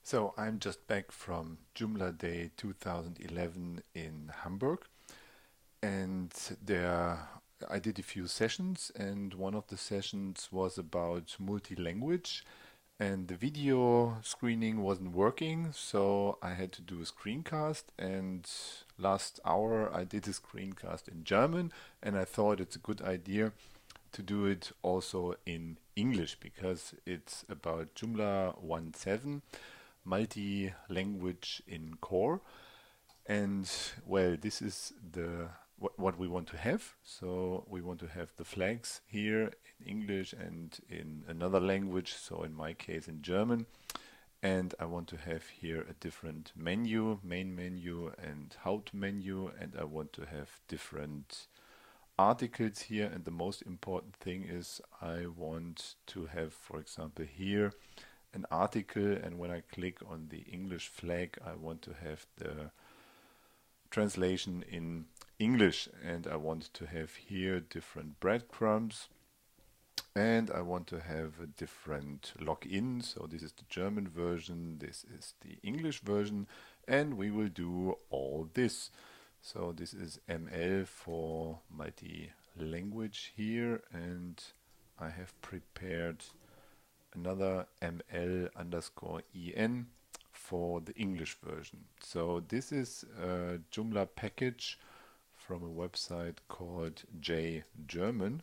So I'm just back from Joomla Day 2011 in Hamburg, and there I did a few sessions, and one of the sessions was about multi-language, and the video screening wasn't working, so I had to do a screencast. And last hour I did a screencast in German, and I thought it's a good idea to do it also in English because it's about Joomla 1.7 multi-language in core. And well, this is the what we want to have. So we want to have the flags here in English and in another language, so in my case in German. And I want to have here a different menu, main menu and how to menu, and I want to have different articles here. And the most important thing is I want to have, for example, here an article, and when I click on the English flag I want to have the translation in English, and I want to have here different breadcrumbs, and I want to have a different login. So this is the German version, this is the English version, and we will do all this. So this is ML for multi-language here, and I have prepared another ML underscore EN for the English version. So this is a Joomla package from a website called JGerman,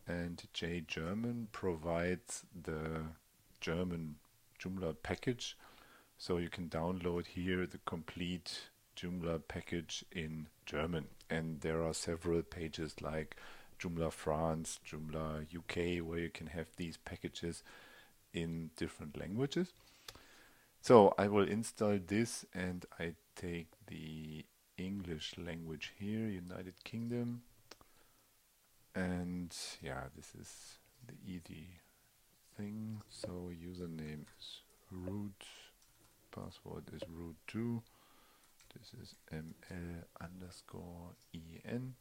and JGerman provides the German Joomla package, so you can download here the complete Joomla package in German. And there are several pages like Joomla France, Joomla UK, where you can have these packages in different languages. So I will install this, and I take the English language here, United Kingdom. And yeah, this is the easy thing. So username is root, password is root2. This is ml underscore en.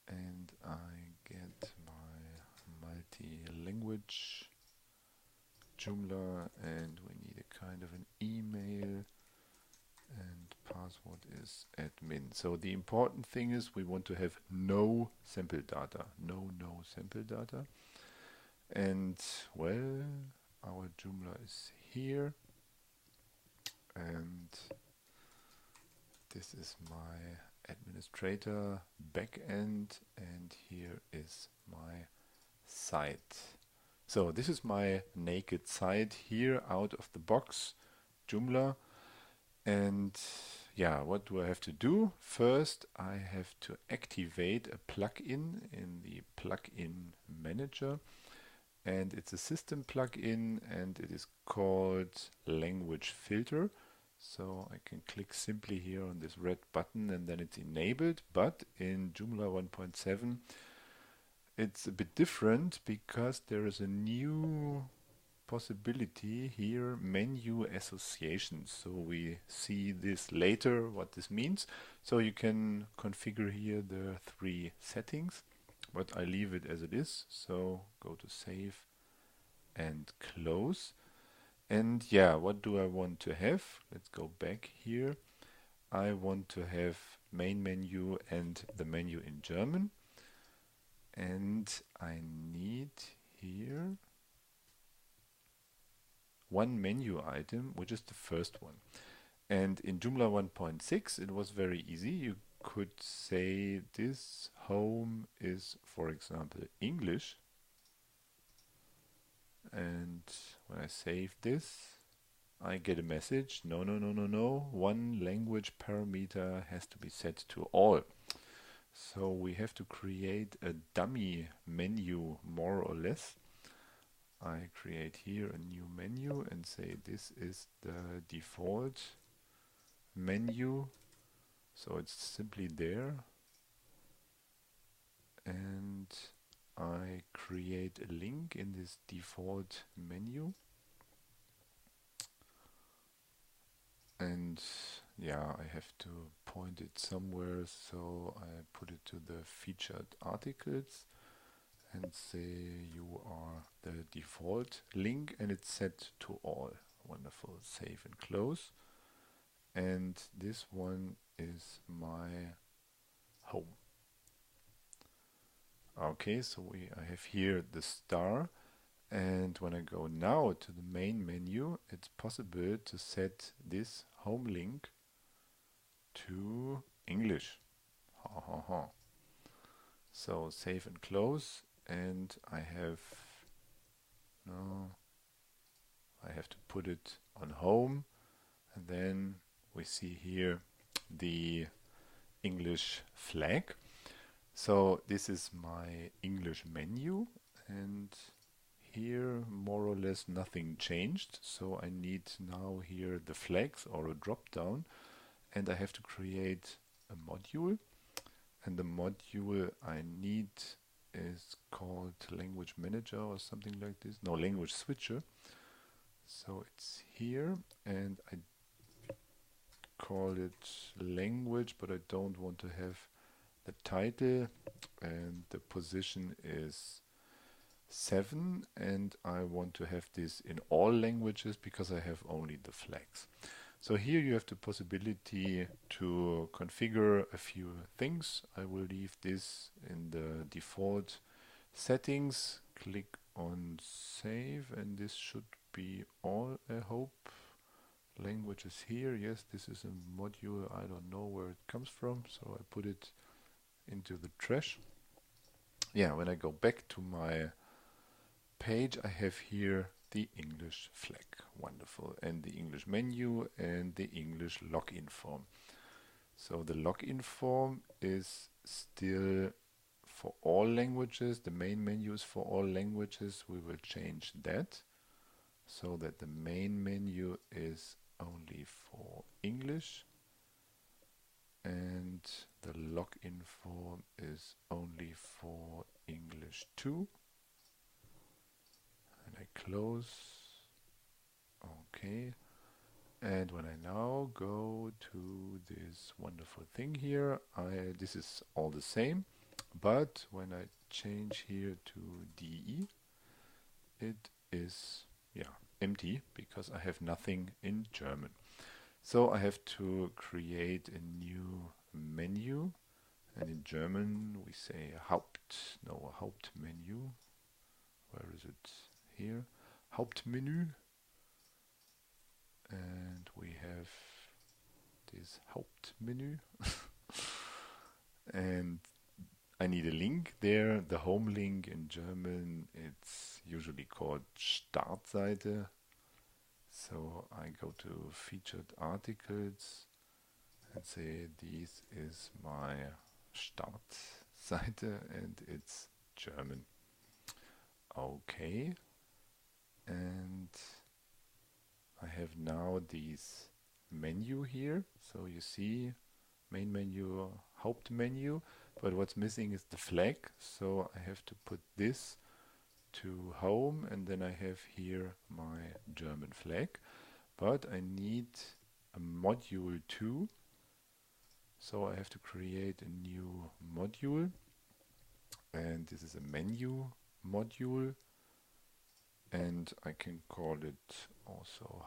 And I get my multi-language Joomla, and we need a kind of an email, and password is admin. So the important thing is we want to have no sample data, no sample data. And well, our Joomla is here, and this is my administrator backend, and here is my site. So this is my naked site here out of the box, Joomla. And yeah, what do I have to do? First, I have to activate a plugin in the plugin manager, and it's a system plugin, and it is called language filter. So I can click simply here on this red button, and then it's enabled. But in Joomla 1.7 it's a bit different because there is a new possibility here, menu associations. So we see this later, what this means. So you can configure here the 3 settings, but I leave it as it is. So go to save and close. And yeah, what do I want to have? Let's go back here. I want to have main menu and the menu in German. And I need here one menu item, which is the first one. And in Joomla 1.6 it was very easy. You could say this home is, for example, English. And when I save this, I get a message, no, one language parameter has to be set to all. So we have to create a dummy menu, more or less. I create here a new menu and say this is the default menu. So it's simply there. And I create a link in this default menu. And yeah, I have to point it somewhere, so I put it to the featured articles. and say you are the default link, and it's set to all. Wonderful. Save and close. And this one is my home. Okay, so I have here the star, and when I go now to the main menu, it's possible to set this home link to English. Ha ha ha. So save and close, and I have to put it on home, and then we see here the English flag. So this is my English menu, and here more or less nothing changed. So I need now here the flags or a drop down, and I have to create a module, and the module I need is called language manager or something like this. No, language switcher. So it's here, and I call it language, but I don't want to have the title, and the position is 7, and I want to have this in all languages because I have only the flags. So here you have the possibility to configure a few things. I will leave this in the default settings. Click on save, and this should be all, I hope. Languages here. Yes, this is a module. I don't know where it comes from, so I put it into the trash. Yeah, when I go back to my page, I have here the English flag. Wonderful. And the English menu and the English login form. So the login form is still for all languages. The main menu is for all languages. We will change that so that the main menu is only for English, and the login form is only for English 2. And I close. Okay. And when I now go to this wonderful thing here, this is all the same, but when I change here to DE, it is empty because I have nothing in German. So I have to create a new menu, and in German we say Hauptmenü. Where is it? Here, Hauptmenü, and we have this Hauptmenü, and I need a link there. The home link in German, it's usually called Startseite. So I go to featured articles and say this is my Startseite, and it's German. Okay, and I have now this menu here. So you see main menu, Hauptmenü, but what's missing is the flag. So I have to put this to home, and then I have here my German flag. But I need a module too. So I have to create a new module, and this is a menu module, and I can call it also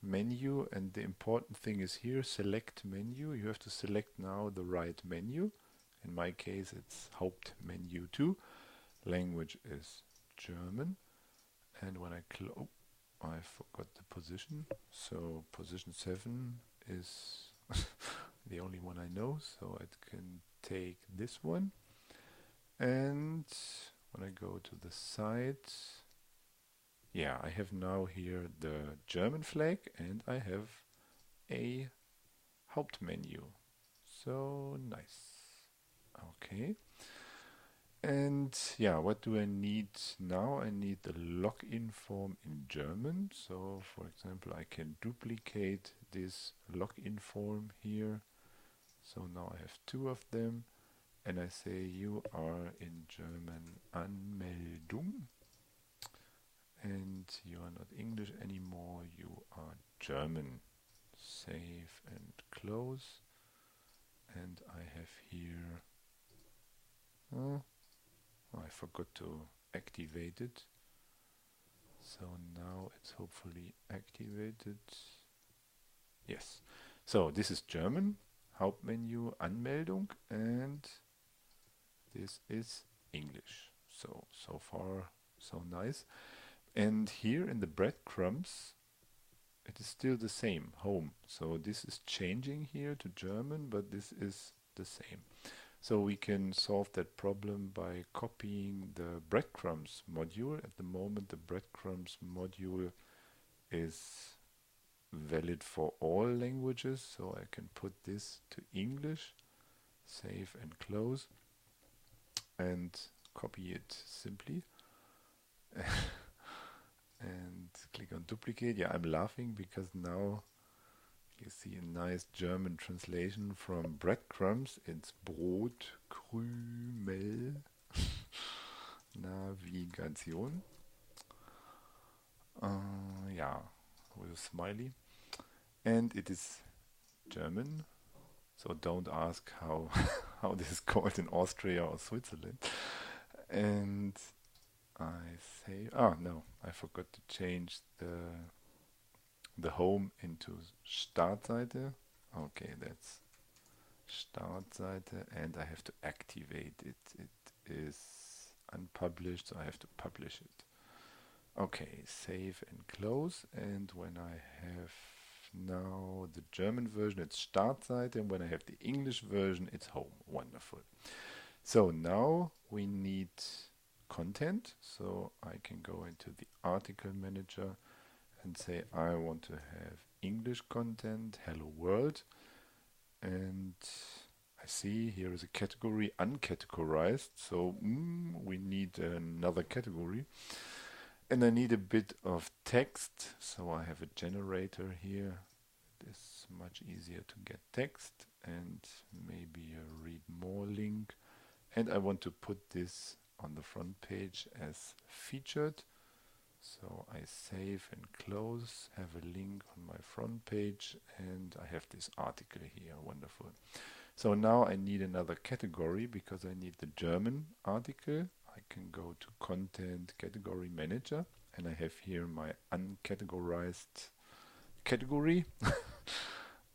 Hauptmenü. And the important thing is here, select menu. You have to select now the right menu. In my case it's Hauptmenü 2. Language is German, and when I I forgot the position, so position 7 is the only one I know, so I can take this one. And when I go to the site, I have now here the German flag, and I have a Hauptmenü. So nice. Okay. And what do I need now? I need the login form in German. So for example, I can duplicate this login form here. So now I have 2 of them, and I say you are in German Anmeldung, and you are not English anymore, you are German. Save and close, and I have here forgot to activate it. So now it's hopefully activated. Yes. So this is German, Hauptmenü, Anmeldung, and this is English. So far, so nice. And here in the breadcrumbs, it is still the same, home. So this is changing here to German, but this is the same. So we can solve that problem by copying the breadcrumbs module. At the moment, the breadcrumbs module is valid for all languages, so I can put this to English, save and close, and copy it simply. And click on duplicate. Yeah, I'm laughing because now you see a nice German translation from breadcrumbs. It's Brot, Krümel, Navigation. Yeah, with a smiley. And it is German. So don't ask how how this is called in Austria or Switzerland. And I say, no, I forgot to change the home into Startseite. Okay, that's Startseite, and I have to activate it. It is unpublished, so I have to publish it. Okay, save and close, and when I have now the German version, it's Startseite, and when I have the English version, it's home. Wonderful. So now we need content, so I can go into the article manager and say I want to have English content, hello world, and I see here is a category uncategorized, so we need another category. And I need a bit of text, so I have a generator here. It is much easier to get text and maybe a read more link. And I want to put this on the front page as featured. So I save and close, have a link on my front page, and I have this article here. Wonderful. So now I need another category because I need the German article. I can go to Content Category Manager, and I have here my uncategorized category,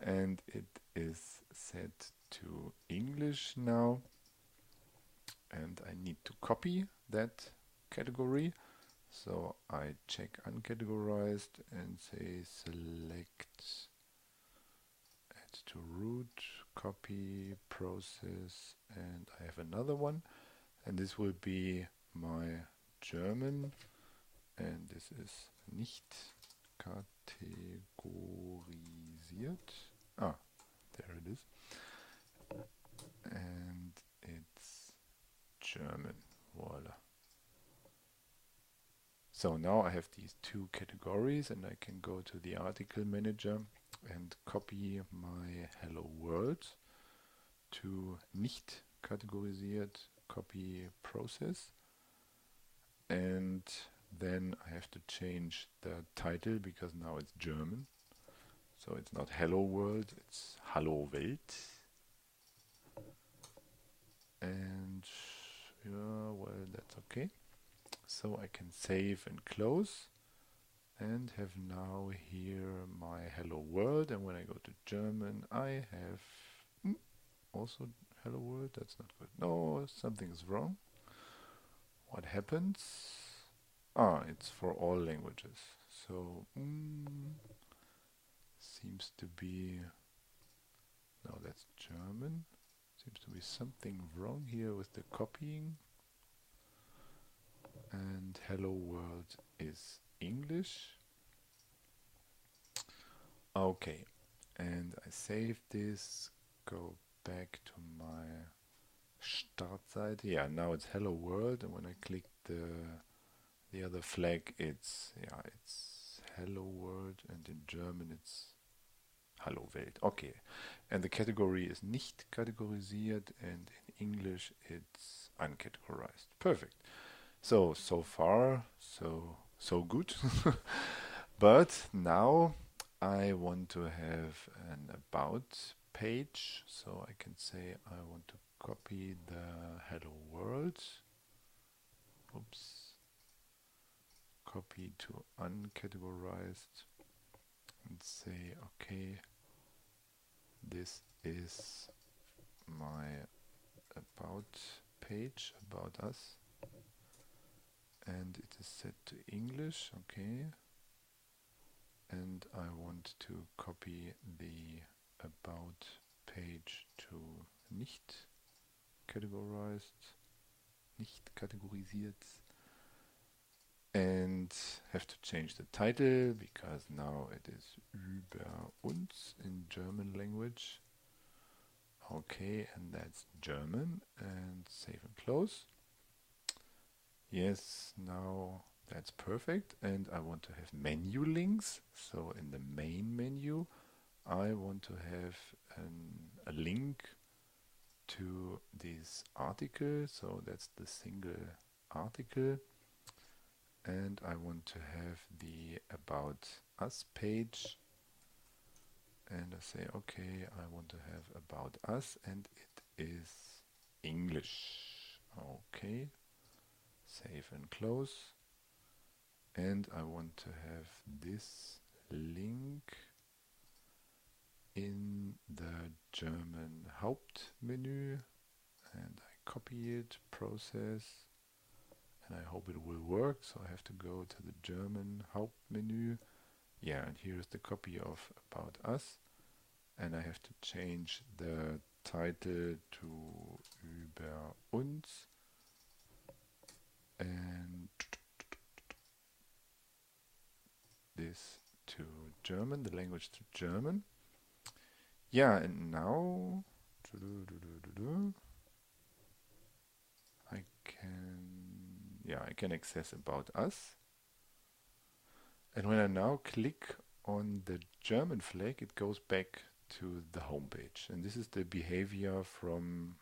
and it is set to English now. And I need to copy that category. So I check uncategorized and say select, add to root, copy, process, and I have another one. And this will be my German, and this is nicht kategorisiert. There it is. And it's German. Voila. So now I have these two categories, and I can go to the article manager and copy my hello world to nicht kategorisiert, copy process, and then I have to change the title because now it's German. So it's not hello world, it's hallo Welt. And yeah, well, that's okay. So I can save and close and have now here my hello world, and when I go to German I have also hello world. That's not good. No, something is wrong. What happens? It's for all languages. So seems to be, no, that's German. Seems to be something wrong here with the copying. And hello world is English. Okay, and I save this, go back to my Startseite. Yeah, now it's hello world, and when I click the other flag, it's hello world, and in German it's hallo Welt. Okay, and the category is nicht kategorisiert, and in English it's uncategorized. Perfect. So far, so good. But now I want to have an about page, so I can say I want to copy the hello world oops, copy to uncategorized and say, okay, this is my about page, about us, and it is set to English, okay, and I want to copy the about page to nicht categorized, nicht kategorisiert, and have to change the title because now it is über uns in German language. Okay, and that's German, and save and close. Yes, now that's perfect, and I want to have menu links. So in the main menu I want to have a link to this article, so that's the single article, and I want to have the About Us page, and I say, okay, I want to have About Us, and it is English. Okay, save and close, and I want to have this link in the German Hauptmenü, and I copy it, process, and I hope it will work. So I have to go to the German Hauptmenü. Yeah, and here's the copy of About Us, and I have to change the title to Über uns and this to German, the language to German. Yeah, and now I can access About Us. And when I now click on the German flag, it goes back to the home page. And this is the behavior from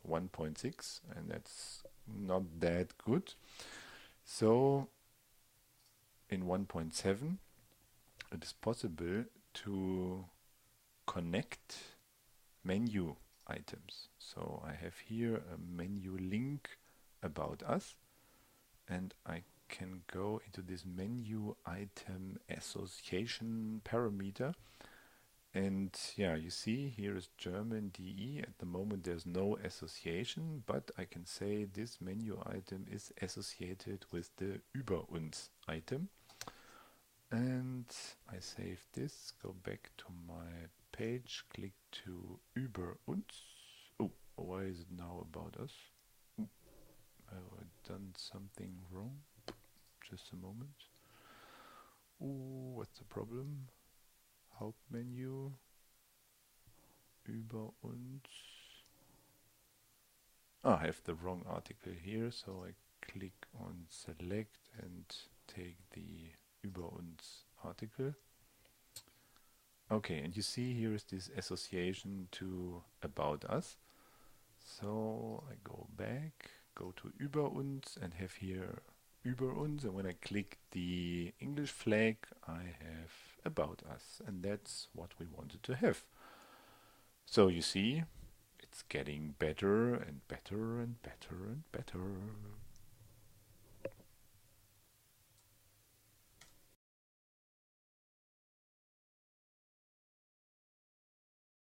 1.6, and that's not that good. So in 1.7, it is possible to connect menu items. So I have here a menu link About Us, and I can go into this menu item association parameter, and yeah, you see here is German DE. At the moment there's no association, but I can say this menu item is associated with the Über uns item, and I save this, go back to my page, click to Über uns. Oh, why is it now About Us? Have I done something wrong? Just a moment. Ooh, what's the problem? Hauptmenü, Über uns. I have the wrong article here, so I click on select and take the Über uns article. Okay, and you see here is this association to About Us. So I go back, go to Über uns, and have here Über uns, and when I click the English flag I have About Us, and that's what we wanted to have. So you see, it's getting better and better and better and better.